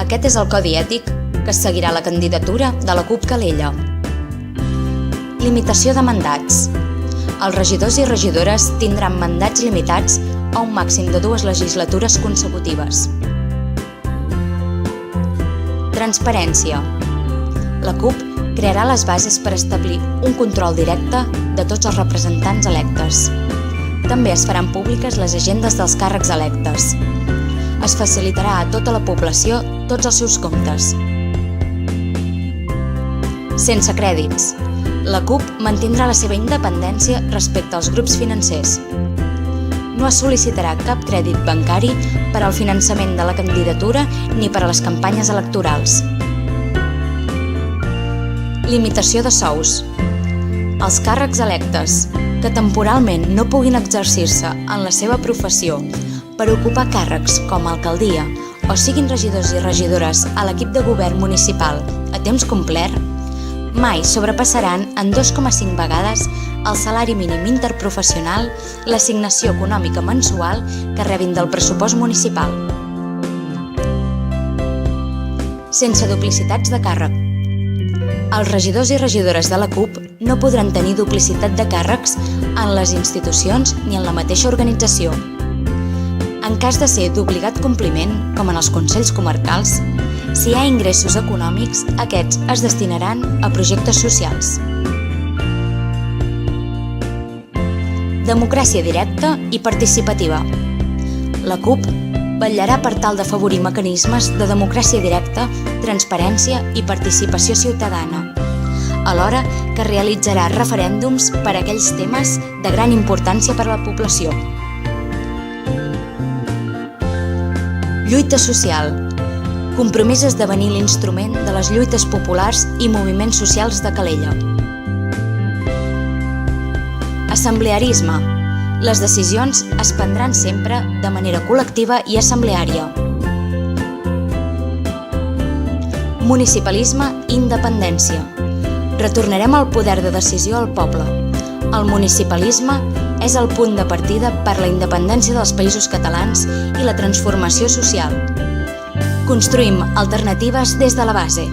Aquest és el codi ètic que seguirà la candidatura de la CUP Calella. Limitació de mandats. Els regidors i regidores tindran mandats limitats a un màxim de 2 legislatures consecutives. Transparència. La CUP crearà les bases per establir un control directe de tots els representants electes. També es faran públiques les agendes dels càrrecs electes. Es facilitarà a tota la població tots els seus comptes. Sense crèdits. La CUP mantindrà la seva independència respecte als grups financers. No es sol·licitarà cap crèdit bancari per al finançament de la candidatura ni per a les campanyes electorals. Limitació de sous. Els càrrecs electes que temporalment no puguin exercir-se en la seva professió per ocupar càrrecs com a alcaldia o siguin regidors i regidores a l'equip de govern municipal a temps complet, mai sobrepassaran en 2,5 vegades el salari mínim interprofessional l'assignació econòmica mensual que rebin del pressupost municipal. Sense duplicitats de càrrec. Els regidors i regidores de la CUP no podran tenir duplicitat de càrrecs en les institucions ni en la mateixa organització. En cas de ser d'obligat compliment, com en els consells comarcals, si hi ha ingressos econòmics, aquests es destinaran a projectes socials. Democràcia directa i participativa. La CUP vetllarà per tal d'afavorir mecanismes de democràcia directa, transparència i participació ciutadana, alhora que realitzarà referèndums per a aquells temes de gran importància per a la població. Lluita social. Compromís a esdevenir l'instrument de les lluites populars i moviments socials de Calella. Assemblearisme. Les decisions es prendran sempre de manera col·lectiva i assembleària. Municipalisme i independència. Retornarem el poder de decisió al poble. El municipalisme és el punt de partida per la independència dels països catalans i la transformació social. Construïm alternatives des de la base.